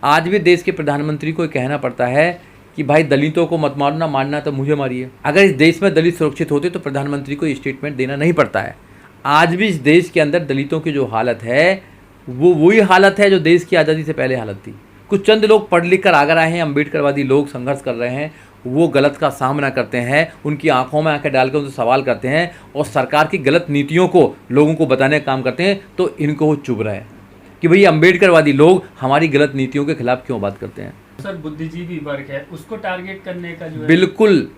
आज भी देश के प्रधानमंत्री को कहना पड़ता है कि भाई दलितों को मत मारना, मारना तो मुझे मारिए। अगर इस देश में दलित सुरक्षित होते तो प्रधानमंत्री को ये स्टेटमेंट देना नहीं पड़ता है। आज भी इस देश के अंदर दलितों की जो हालत है वो वही हालत है जो देश की आज़ादी से पहले हालत थी। कुछ चंद लोग पढ़ लिख कर आगे आए हैं, अम्बेडकरवादी लोग संघर्ष कर रहे हैं, वो गलत का सामना करते हैं, उनकी आंखों में आंखें डाल कर उनसे सवाल करते हैं और सरकार की गलत नीतियों को लोगों को बताने का काम करते हैं, तो इनको वो चुभ रहा है कि भाई अम्बेडकरवादी लोग हमारी गलत नीतियों के खिलाफ क्यों बात करते हैं। सर बुद्धिजीवी वर्ग है उसको टारगेट करने का जो है बिल्कुल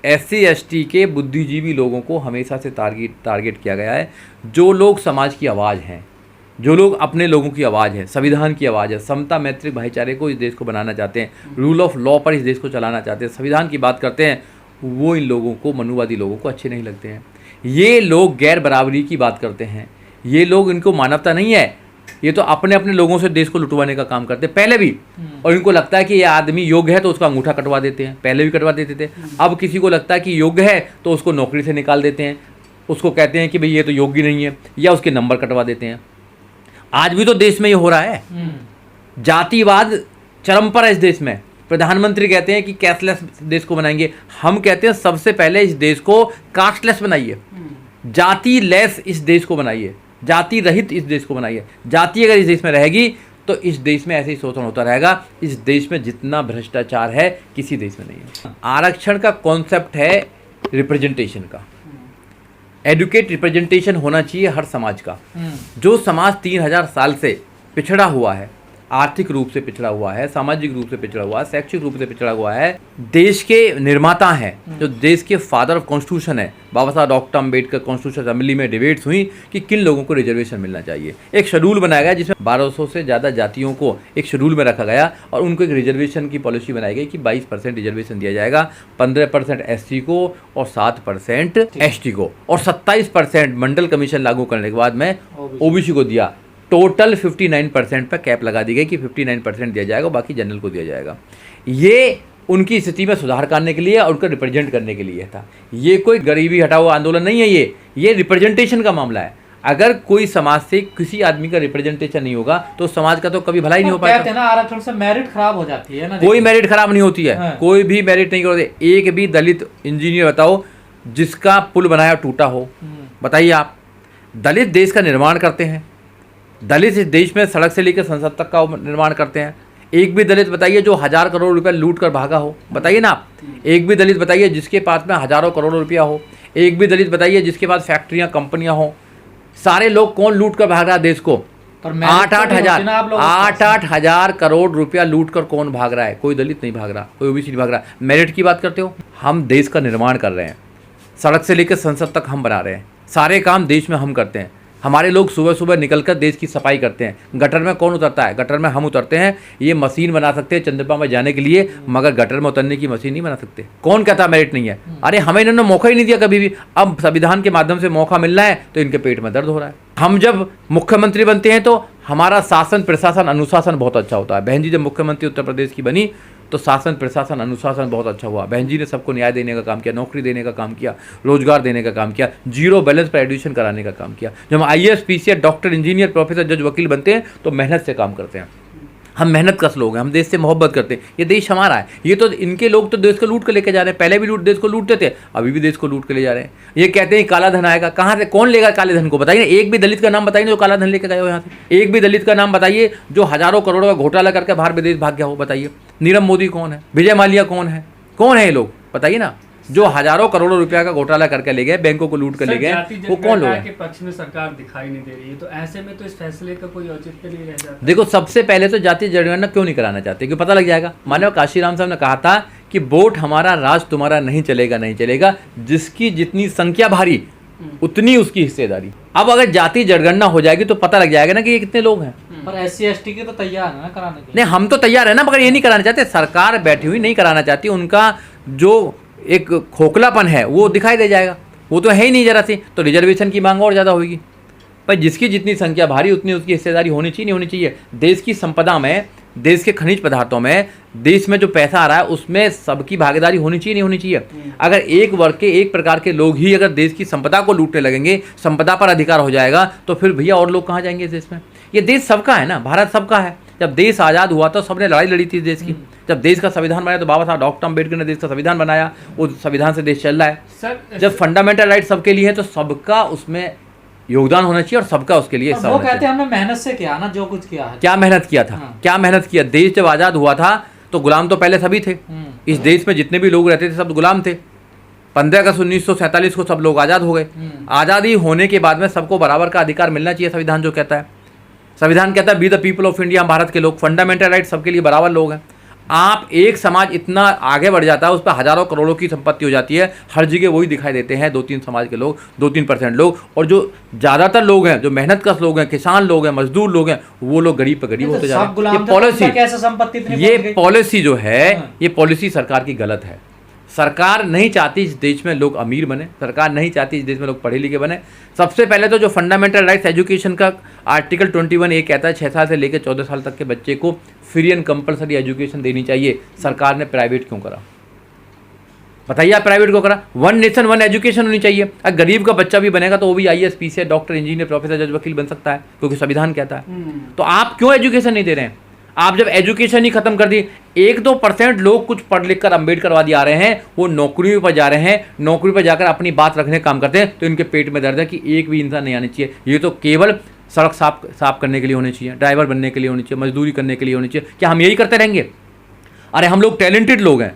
SC ST के बुद्धिजीवी लोगों को हमेशा से टारगेट किया गया है। जो लोग समाज की आवाज़ हैं, जो लोग अपने लोगों की आवाज़ है, संविधान की आवाज़ है, समता मैत्री भाईचारे को इस देश को बनाना चाहते हैं, रूल ऑफ लॉ पर इस देश को चलाना चाहते हैं, संविधान की बात करते हैं, वो इन लोगों को, मनुवादी लोगों को अच्छे नहीं लगते हैं। ये लोग गैर बराबरी की बात करते हैं, ये लोग, इनको मानवता नहीं है, ये तो अपने अपने लोगों से देश को लुटवाने का काम करते हैं पहले भी। और इनको लगता है कि ये आदमी योग्य है तो उसका अंगूठा कटवा देते हैं, पहले भी कटवा देते थे। अब किसी को लगता है कि योग्य है तो उसको नौकरी से निकाल देते हैं, उसको कहते हैं कि भाई ये तो योग्य नहीं है, या उसके नंबर कटवा देते हैं। आज भी तो देश में ये हो रहा है। जातिवाद चरम पर है इस देश में। प्रधानमंत्री कहते हैं कि कैशलेस देश को बनाएंगे, हम कहते हैं सबसे पहले इस देश को कास्टलेस बनाइए, जाति लेस इस देश को बनाइए, जाति रहित इस देश को बनाइए। जाति अगर इस देश में रहेगी तो इस देश में ऐसे ही शोषण होता रहेगा। इस देश में जितना भ्रष्टाचार है किसी देश में नहीं है। आरक्षण का कॉन्सेप्ट है रिप्रेजेंटेशन का, एडुकेट रिप्रेजेंटेशन होना चाहिए हर समाज का। जो समाज 3000 साल से पिछड़ा हुआ है, आर्थिक रूप से पिछड़ा हुआ है, सामाजिक रूप से पिछड़ा हुआ है, शैक्षिक रूप से पिछड़ा हुआ है, देश के निर्माता हैं, जो देश के फादर ऑफ कॉन्स्टिट्यूशन है, बाबा साहब डॉक्टर अम्बेडकर, कॉन्स्टिट्यूशन असेंबली में डिबेट्स हुई कि किन लोगों को रिजर्वेशन मिलना चाहिए। एक शेड्यूल बनाया गया जिसमें 1200 से ज़्यादा जातियों को एक शेड्यूल में रखा गया और उनको एक रिजर्वेशन की पॉलिसी बनाई गई कि 22% रिजर्वेशन दिया जाएगा, 15% SC को और 7% ST को, और 27% मंडल कमीशन लागू करने के बाद में OBC को दिया। टोटल 59% पर कैप लगा दी गई कि 59% दिया जाएगा, बाकी जनरल को दिया जाएगा। ये उनकी स्थिति में सुधार करने के लिए और उनको रिप्रेजेंट करने के लिए था। ये कोई गरीबी हटाओ आंदोलन नहीं है, ये रिप्रेजेंटेशन का मामला है। अगर कोई समाज से किसी आदमी का रिप्रेजेंटेशन नहीं होगा तो समाज का तो कभी भलाई नहीं हो पाएगा। कहते हैं ना आरक्षण से मेरिट खराब हो जाती है ना। कोई मेरिट खराब नहीं होती है, कोई भी मेरिट नहीं होती। एक भी दलित इंजीनियर बताओ जिसका पुल बनाया टूटा हो, बताइए आप। दलित देश का निर्माण करते हैं, दलित इस देश में सड़क से लेकर संसद तक का निर्माण करते हैं। एक भी दलित बताइए जो 1000 करोड़ रुपया लूट कर भागा हो, बताइए ना आप। एक भी दलित बताइए जिसके पास में हजारों करोड़ रुपया हो। एक भी दलित बताइए जिसके पास फैक्ट्रियां, कंपनियां हो। सारे लोग कौन लूट कर भाग रहा है देश को? 8-8 हजार करोड़ रुपया लूट कर कौन भाग रहा है? कोई दलित नहीं भाग रहा, कोई OBC नहीं भाग रहा। मेरिट की बात करते हो? हम देश का निर्माण कर रहे हैं, सड़क से लेकर संसद तक हम बना रहे हैं, सारे काम देश में हम करते हैं। हमारे लोग सुबह सुबह निकलकर देश की सफाई करते हैं। गटर में कौन उतरता है? गटर में हम उतरते हैं। ये मशीन बना सकते हैं चंद्रमा में जाने के लिए, मगर गटर में उतरने की मशीन नहीं बना सकते। कौन कहता मेरिट नहीं है? अरे हमें इन्होंने मौका ही नहीं दिया कभी भी। अब संविधान के माध्यम से मौका मिल रहा है तो इनके पेट में दर्द हो रहा है। हम जब मुख्यमंत्री बनते हैं तो हमारा शासन, प्रशासन, अनुशासन बहुत अच्छा होता है। बहन जी जब मुख्यमंत्री उत्तर प्रदेश की बनी तो शासन, प्रशासन, अनुशासन बहुत अच्छा हुआ। बहन जी ने सबको न्याय देने का काम किया, नौकरी देने का काम किया, रोजगार देने का काम किया, जीरो बैलेंस पर एडमिशन कराने का काम किया। जब हम IAS, PCS, doctor, engineer, professor, जज, वकील बनते हैं तो मेहनत से काम करते हैं। हम मेहनत कश लोग हैं, हम देश से मोहब्बत करते हैं। ये देश हमारा है। ये तो इनके लोग तो देश को लूट कर लेके जा रहे हैं। पहले भी देश को लूटते थे, अभी भी देश को लूट कर ले जा रहे हैं। ये कहते हैं काला धन आएगा, कहाँ से, कौन लेगा काले धन को? बताइए। एक भी दलित का नाम बताइए जो काला धन लेकर गए हो यहाँ से। एक भी दलित का नाम बताइए जो हजारों करोड़ों का घोटाला करके बाहर विदेश भाग गया हो, बताइए। नीरव मोदी कौन है? विजय माल्या कौन है? कौन है ये लोग? बताइए ना। जो हजारों करोड़ों रुपया का घोटाला करके ले गए, बैंकों को लूट कर ले गए, वो कौन लोग हैं? के पक्ष में सरकार दिखाई नहीं दे रही है, तो ऐसे में तो इस फैसले का कोई औचित्य नहीं रह जाता। देखो, सबसे पहले तो जातीय जनगणना क्यों नहीं कराना चाहते? क्योंकि पता लग जाएगा। मानव काशीराम साहब ने कहा था कि वोट हमारा, राज तुम्हारा नहीं चलेगा, नहीं चलेगा। जिसकी जितनी संख्या भारी उतनी उसकी हिस्सेदारी। अब अगर जातीय जनगणना हो जाएगी तो पता लग जाएगा ना कि ये कितने लोग हैं। पर SC ST के तो तैयार है ना कराने के लिए। नहीं, हम तो तैयार है ना, मगर ये नहीं कराना चाहते। सरकार बैठी हुई नहीं कराना चाहती। उनका जो एक खोखलापन है वो दिखाई दे जाएगा। वो तो है ही नहीं जरा सी। तो रिजर्वेशन की मांग और ज़्यादा होगी। पर जिसकी जितनी संख्या भारी उतनी उसकी हिस्सेदारी होनी चाहिए, नहीं होनी चाहिए। देश की संपदा में, देश के खनिज पदार्थों में, देश में जो पैसा आ रहा है उसमें सबकी भागीदारी होनी चाहिए, नहीं होनी चाहिए। अगर एक वर्ग के, एक प्रकार के लोग ही अगर देश की संपदा को लूटने लगेंगे, संपदा पर अधिकार हो जाएगा, तो फिर भैया और लोग कहाँ जाएंगे इस देश में? ये देश सबका है ना, भारत सबका है। जब देश आज़ाद हुआ तो सबने लड़ाई लड़ी थी देश की। जब देश का संविधान बनाया तो बाबा साहब डॉक्टर अम्बेडकर ने देश का संविधान बनाया, वो संविधान से देश चल रहा है। सर जब फंडामेंटल राइट सबके लिए है तो सबका उसमें योगदान होना चाहिए और सबका उसके लिए हिस्सा वो होना कहते चाहिए। हैं हमने मेहनत से किया ना, जो कुछ किया है। क्या मेहनत किया था, हाँ। क्या मेहनत किया। देश जब आज़ाद हुआ था तो गुलाम तो पहले सभी थे। इस देश में जितने भी लोग रहते थे सब गुलाम थे। 15 अगस्त 1947 को सब लोग आज़ाद हो गए। आज़ादी होने के बाद में सबको बराबर का अधिकार मिलना चाहिए, संविधान जो कहता है। संविधान कहता है be the people of India, Bharat के लोग, फंडामेंटल राइट सबके लिए बराबर लोग हैं। आप एक समाज इतना आगे बढ़ जाता है, उस पर हजारों करोड़ों की संपत्ति हो जाती है, हर जगह वही दिखाई देते हैं 2-3 समाज के लोग, 2-3% लोग, और जो ज़्यादातर लोग हैं, जो मेहनत कश लोग हैं, किसान लोग हैं, मजदूर लोग हैं, वो लोग गरीब पे गरीब होते जा रहे हैं। ये पॉलिसी, कैसे संपत्ति इतनी ये बढ़ गई? पॉलिसी जो है, हाँ। ये पॉलिसी सरकार की गलत है। सरकार नहीं चाहती इस देश में लोग अमीर बने, सरकार नहीं चाहती इस देश में लोग पढ़े लिखे बने। सबसे पहले तो जो फंडामेंटल राइट्स एजुकेशन का आर्टिकल 21 ए कहता है 6 साल से लेकर 14 साल तक के बच्चे को फ्री एंड कंपलसरी एजुकेशन देनी चाहिए। सरकार ने प्राइवेट क्यों करा, बताइए आप, प्राइवेट क्यों करा। वन नेशन वन एजुकेशन होनी चाहिए। अगर गरीब का बच्चा भी बनेगा तो वो भी IAS PCS doctor engineer professor जज वकील बन सकता है, क्योंकि संविधान कहता है। तो आप क्यों एजुकेशन नहीं दे रहे हैं। आप जब एजुकेशन ही खत्म कर दी, 1-2% लोग कुछ पढ़ लिख कर अम्बेडकरवादी आ रहे हैं, वो नौकरी पर जा रहे हैं, नौकरी पर जाकर अपनी बात रखने का काम करते हैं, तो इनके पेट में दर्द है कि एक भी इंसान नहीं आना चाहिए। ये तो केवल सड़क साफ करने के लिए होनी चाहिए, ड्राइवर बनने के लिए होनी चाहिए, मजदूरी करने के लिए होनी चाहिए। क्या हम यही करते रहेंगे। अरे हम लोग टैलेंटेड लोग हैं,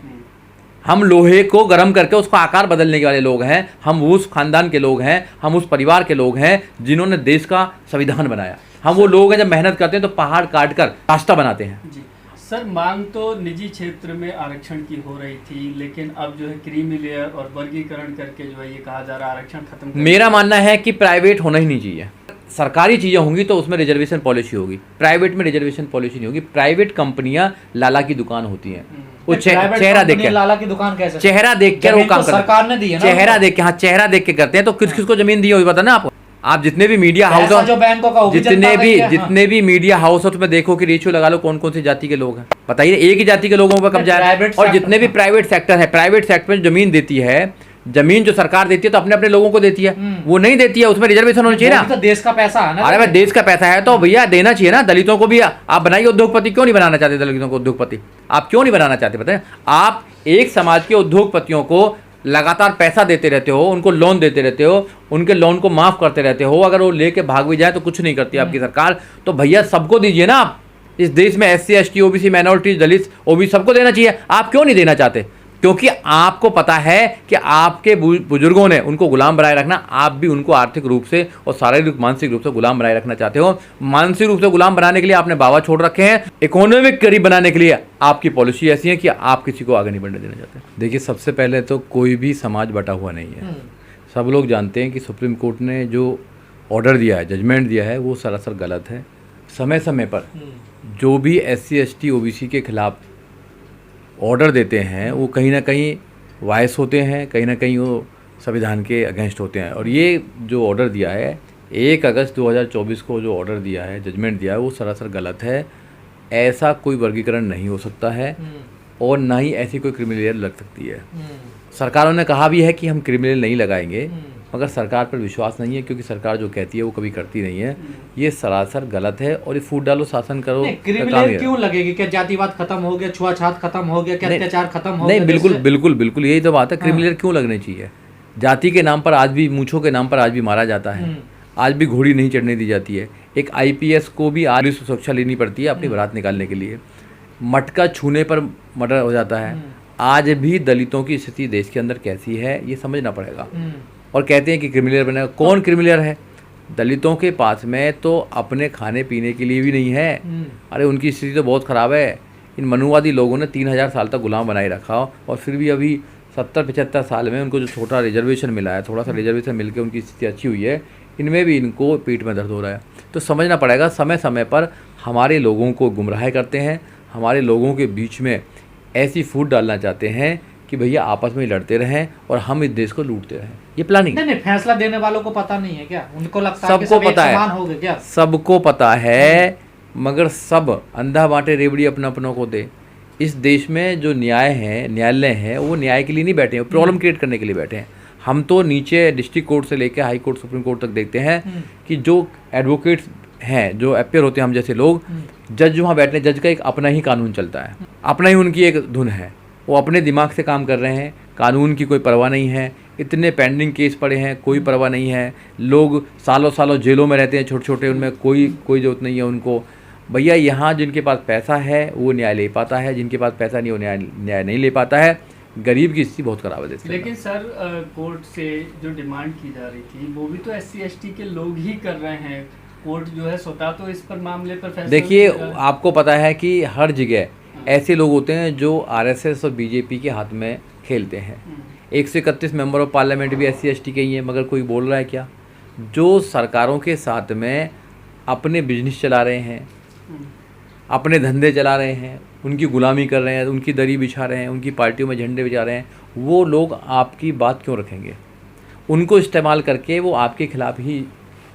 हम लोहे को गर्म करके उसका आकार बदलने के वाले लोग हैं, हम उस खानदान के लोग हैं, हम उस परिवार के लोग हैं जिन्होंने देश का संविधान बनाया। हम वो लोग हैं जब मेहनत करते हैं तो पहाड़ काट कर रास्ता बनाते हैं। जी सर, मांग तो निजी क्षेत्र में आरक्षण की हो रही थी, लेकिन अब जो है क्रीमी लेयर और वर्गीकरण करके जो है ये कहा जा रहा है आरक्षण खत्म कर। मेरा मानना है कि प्राइवेट होना ही नहीं चाहिए। सरकारी चीज़ें होंगी तो उसमें रिजर्वेशन पॉलिसी होगी, प्राइवेट में रिजर्वेशन पॉलिसी नहीं होगी। प्राइवेट कंपनियां लाला की दुकान होती हैं, वो चेहरा देख के, लाला की दुकान कैसे, चेहरा देख कर वो जमीन काम तो करते हैं। सरकार ने दी है ना, चेहरा देख के, हाँ चेहरा देख के करते हैं। तो किस किस को जमीन दी है पता ना आपको। आप जितने भी मीडिया हाउस, जो बैंकों का जितने भी मीडिया हाउस में देखो कि रेशियो लगा लो कौन कौन सी जाति के लोग हैं, बताइए। एक ही जाति के लोगों पर कब्जा है। और जितने भी प्राइवेट सेक्टर है, प्राइवेट सेक्टर में जमीन देती है, जमीन जो सरकार देती है तो अपने अपने लोगों को देती है, वो नहीं देती है, उसमें रिजर्वेशन होना चाहिए ना। तो देश का पैसा है ना। अरे भाई देश का पैसा है तो भैया देना चाहिए ना। दलितों को भी आप बनाइए उद्योगपति। क्यों नहीं बनाना चाहते दलितों को उद्योगपति, आप क्यों नहीं बनाना चाहते बताएं। आप एक समाज के उद्योगपतियों को लगातार पैसा देते रहते हो, उनको लोन देते रहते हो, उनके लोन को माफ़ करते रहते हो। अगर वो लेके भाग भी जाए तो कुछ नहीं करती आपकी सरकार। तो भैया सबको दीजिए ना आप। इस देश में SC ST OBC माइनॉरिटीज दलित OBC सबको देना चाहिए। आप क्यों नहीं देना चाहते, क्योंकि आपको पता है कि आपके बुजुर्गों ने उनको गुलाम बनाए रखना। आप भी उनको आर्थिक रूप से और शारीरिक मानसिक रूप से गुलाम बनाए रखना चाहते हो। मानसिक रूप से गुलाम बनाने के लिए आपने बाबा छोड़ रखे हैं, इकोनॉमिक गरीब बनाने के लिए आपकी पॉलिसी ऐसी है कि आप किसी को आगे नहीं बढ़ने देना चाहते। देखिए सबसे पहले तो कोई भी समाज बटा हुआ नहीं है। सब लोग जानते हैं कि सुप्रीम कोर्ट ने जो ऑर्डर दिया है, जजमेंट दिया है, वो सरासर गलत है। समय समय पर जो भी SC ST OBC के खिलाफ ऑर्डर देते हैं वो कहीं ना कहीं वायस होते हैं, कहीं ना कहीं वो संविधान के अगेंस्ट होते हैं। और ये जो ऑर्डर दिया है 1 अगस्त 2024 को जो ऑर्डर दिया है, जजमेंट दिया है, वो सरासर गलत है। ऐसा कोई वर्गीकरण नहीं हो सकता है और ना ही ऐसी कोई क्रिमिनल लग सकती है। सरकारों ने कहा भी है कि हम क्रिमिनल नहीं लगाएंगे, मगर सरकार पर विश्वास नहीं है, क्योंकि सरकार जो कहती है वो कभी करती नहीं है। ये सरासर गलत है और ये फूट डालो शासन करो। क्रिमिनल क्यों लगेगी? क्या जातिवाद खत्म हो गया, छुआछात खत्म हो गया, क्या अत्याचार खत्म हो गया? नहीं, बिल्कुल बिल्कुल बिल्कुल यही तो बात है। क्रिमिनल क्यों लगने चाहिए? जाति के नाम पर आज भी, मूंछों के नाम पर आज भी मारा जाता है, आज भी घोड़ी नहीं चढ़ने दी जाती है। एक IPS को भी आज सुरक्षा लेनी पड़ती है अपनी बारात निकालने के लिए। मटका छूने पर मर्डर हो जाता है। आज भी दलितों की स्थिति देश के अंदर कैसी है ये समझना पड़ेगा। और कहते हैं कि क्रिमिनल बनेगा, कौन क्रिमिनल है? दलितों के पास में तो अपने खाने पीने के लिए भी नहीं है। अरे उनकी स्थिति तो बहुत ख़राब है। इन मनुवादी लोगों ने 3000 साल तक गुलाम बनाए रखा और फिर भी अभी 70-75 साल में उनको जो छोटा रिजर्वेशन मिला है, थोड़ा सा रिजर्वेशन मिलकर उनकी स्थिति अच्छी हुई है, इनमें भी इनको पेट में दर्द हो रहा है। तो समझना पड़ेगा, समय समय पर हमारे लोगों को गुमराह करते हैं, हमारे लोगों के बीच में ऐसी फूट डालना चाहते हैं कि भैया आपस में लड़ते रहें और हम इस देश को लूटते रहें। ये प्लानिंग नहीं, फैसला देने वालों को पता नहीं है क्या? उनको लगता है कि सबको सब एक पता समान है, हो गए क्या? सबको पता है, मगर सब अंधा बांटे रेवड़ी अपने अपनों को दे। इस देश में जो न्यायालय हैं वो न्याय के लिए नहीं बैठे हैं, प्रॉब्लम क्रिएट करने के लिए बैठे हैं। हम तो नीचे डिस्ट्रिक्ट कोर्ट से लेकर हाई कोर्ट, सुप्रीम कोर्ट तक देखते हैं कि जो एडवोकेट्स हैं, जो अपेयर होते हैं हम जैसे लोग, जज वहाँ बैठे, जज का एक अपना ही कानून चलता है, अपना ही उनकी एक धुन है, वो अपने दिमाग से काम कर रहे हैं, कानून की कोई परवाह नहीं है। इतने पेंडिंग केस पड़े हैं, कोई परवाह नहीं है। लोग सालों सालों जेलों में रहते हैं छोटे छोटे, उनमें कोई जरूरत नहीं है उनको। भैया यहाँ जिनके पास पैसा है वो न्याय ले पाता है, जिनके पास पैसा नहीं वो न्याय नहीं ले पाता है। गरीब की स्थिति बहुत खराब है देश में। लेकिन सर कोर्ट से जो डिमांड की जा रही थी वो भी तो SC/ST के लोग ही कर रहे हैं। कोर्ट जो है स्वतः तो इस पर मामले पर फैसला देखिए, आपको पता है कि हर जगह ऐसे लोग होते हैं जो RSS और BJP के हाथ में खेलते हैं। 131 मेंबर ऑफ पार्लियामेंट भी SC/ST के ही हैं, मगर कोई बोल रहा है क्या? जो सरकारों के साथ में अपने बिजनेस चला रहे हैं, अपने धंधे चला रहे हैं, उनकी गुलामी कर रहे हैं, उनकी दरी बिछा रहे हैं, उनकी पार्टियों में झंडे बिछा रहे हैं, वो लोग आपकी बात क्यों रखेंगे? उनको इस्तेमाल करके वो आपके खिलाफ ही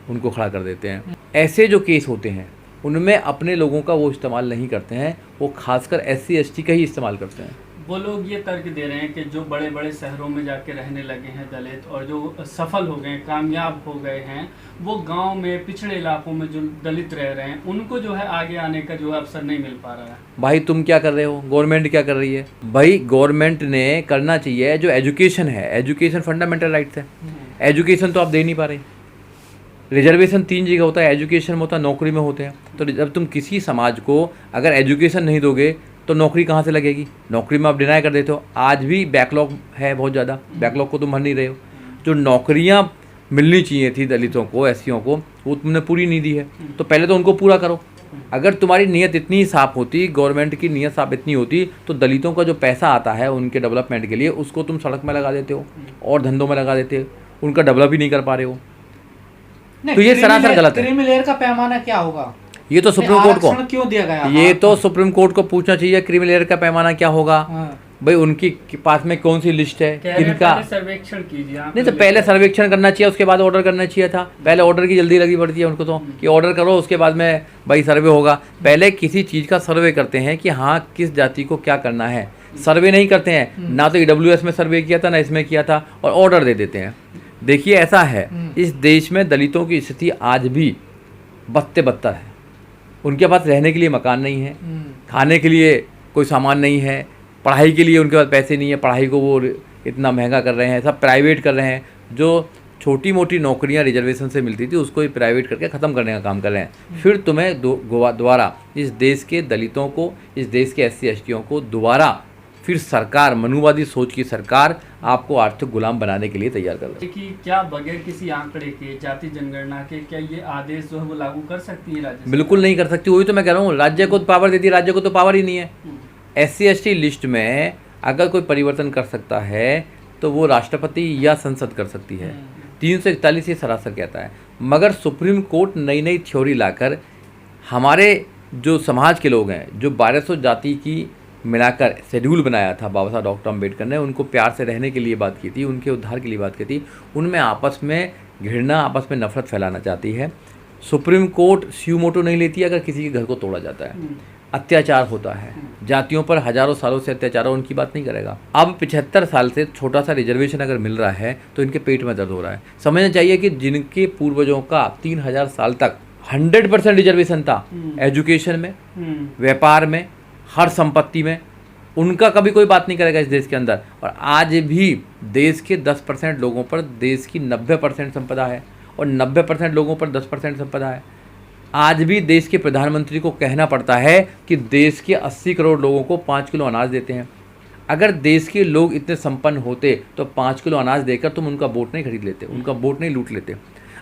उनको खड़ा कर देते हैं। ऐसे जो केस होते हैं उनमें अपने लोगों का वो इस्तेमाल नहीं करते हैं, वो खासकर SC/ST का ही इस्तेमाल करते हैं। वो लोग ये तर्क दे रहे हैं कि जो बड़े बड़े शहरों में जाके रहने लगे हैं दलित और जो सफल हो गए, कामयाब हो गए हैं, वो गांव में पिछड़े इलाकों में जो दलित रह रहे हैं उनको जो है आगे आने का जो है अवसर नहीं मिल पा रहा है। भाई तुम क्या कर रहे हो? गवर्नमेंट क्या कर रही है? भाई गवर्नमेंट ने करना चाहिए जो एजुकेशन है, एजुकेशन फंडामेंटल राइट्स है, एजुकेशन तो आप दे नहीं पा रहे। रिजर्वेशन 3 जगह होता है, एजुकेशन में होता है, नौकरी में होते हैं। तो जब तुम किसी समाज को अगर एजुकेशन नहीं दोगे तो नौकरी कहाँ से लगेगी? नौकरी में आप डिनाई कर देते हो। आज भी बैकलॉग है बहुत ज़्यादा, बैकलॉग को तुम भर नहीं रहे हो। जो नौकरियाँ मिलनी चाहिए थी दलितों को, SCयों को, वो तुमने पूरी नहीं दी है। तो पहले तो उनको पूरा करो। अगर तुम्हारी नीयत इतनी साफ़ होती, गवर्नमेंट की नीयत साफ इतनी होती, तो दलितों का जो पैसा आता है उनके डेवलपमेंट के लिए, उसको तुम सड़क में लगा देते हो और धंधों में लगा देते हो। उनका डेवलप ही नहीं कर पा रहे हो। तो ये सरासर गलत है। क्रीमी लेयर का पैमाना क्या होगा? ये तो सुप्रीम कोर्ट को क्यों दिया गया? ये तो सुप्रीम कोर्ट को पूछना चाहिए, क्रीमी लेयर का पैमाना क्या होगा। भाई उनकी पास में कौन सी लिस्ट है, किनका सर्वेक्षण कीजिए। नहीं तो पहले सर्वेक्षण करना चाहिए, उसके बाद ऑर्डर करना चाहिए था। पहले ऑर्डर की जल्दी लगी पड़ती है उनको तो, कि ऑर्डर करो उसके बाद में भाई सर्वे होगा। पहले किसी चीज़ का सर्वे करते हैं कि हाँ किस जाति को क्या करना है, सर्वे नहीं करते हैं। ना तो EWS में सर्वे किया था, ना इसमें किया था, और ऑर्डर दे देते हैं। देखिए ऐसा है, इस देश में दलितों की स्थिति आज भी बदते बदतर है। उनके पास रहने के लिए मकान नहीं है, खाने के लिए कोई सामान नहीं है, पढ़ाई के लिए उनके पास पैसे नहीं है, पढ़ाई को वो इतना महंगा कर रहे हैं, सब प्राइवेट कर रहे हैं। जो छोटी मोटी नौकरियां रिजर्वेशन से मिलती थी उसको ही प्राइवेट करके ख़त्म करने का काम कर रहे हैं। फिर तुम्हें दोबारा इस देश के दलितों को, इस देश के SC/STयों को दोबारा फिर सरकार, मनुवादी सोच की सरकार आपको आर्थिक गुलाम बनाने के लिए तैयार कर रही है। कि क्या बगैर किसी आंकड़े के, जाति जनगणना के, क्या ये आदेश जो है वो लागू कर सकती है राज्य? बिल्कुल नहीं कर सकती। वही तो मैं कह रहा हूँ, राज्य को पावर देती है, राज्य को तो पावर ही नहीं है। SC/ST लिस्ट में अगर कोई परिवर्तन कर सकता है तो वो राष्ट्रपति या संसद कर सकती है। 341 ये सरासर कहता है। मगर सुप्रीम कोर्ट नई नई थ्योरी लाकर हमारे जो समाज के लोग हैं, जो 1200 जाति की मिलाकर शेड्यूल बनाया था बाबा साहब डॉक्टर अम्बेडकर ने, उनको प्यार से रहने के लिए बात की थी, उनके उद्धार के लिए बात की थी, उनमें आपस में घृणा, आपस में नफरत फैलाना चाहती है। सुप्रीम कोर्ट स्यूमोटो नहीं लेती अगर किसी के घर को तोड़ा जाता है, अत्याचार होता है, जातियों पर हजारों सालों से अत्याचार हो, उनकी बात नहीं करेगा। अब 75 साल से छोटा सा रिजर्वेशन अगर मिल रहा है तो इनके पेट में दर्द हो रहा है। समझना चाहिए कि जिनके पूर्वजों का 3000 साल तक 100% रिजर्वेशन था, एजुकेशन में, व्यापार में, हर संपत्ति में, उनका कभी कोई बात नहीं करेगा इस देश के अंदर। और आज भी देश के 10% लोगों पर देश की 90% संपदा है, और 90% लोगों पर 10% संपदा है। आज भी देश के प्रधानमंत्री को कहना पड़ता है कि देश के 80 करोड़ लोगों को 5 किलो अनाज देते हैं। अगर देश के लोग इतने संपन्न होते तो 5 किलो अनाज देकर तुम उनका वोट नहीं खरीद लेते, उनका वोट नहीं लूट लेते।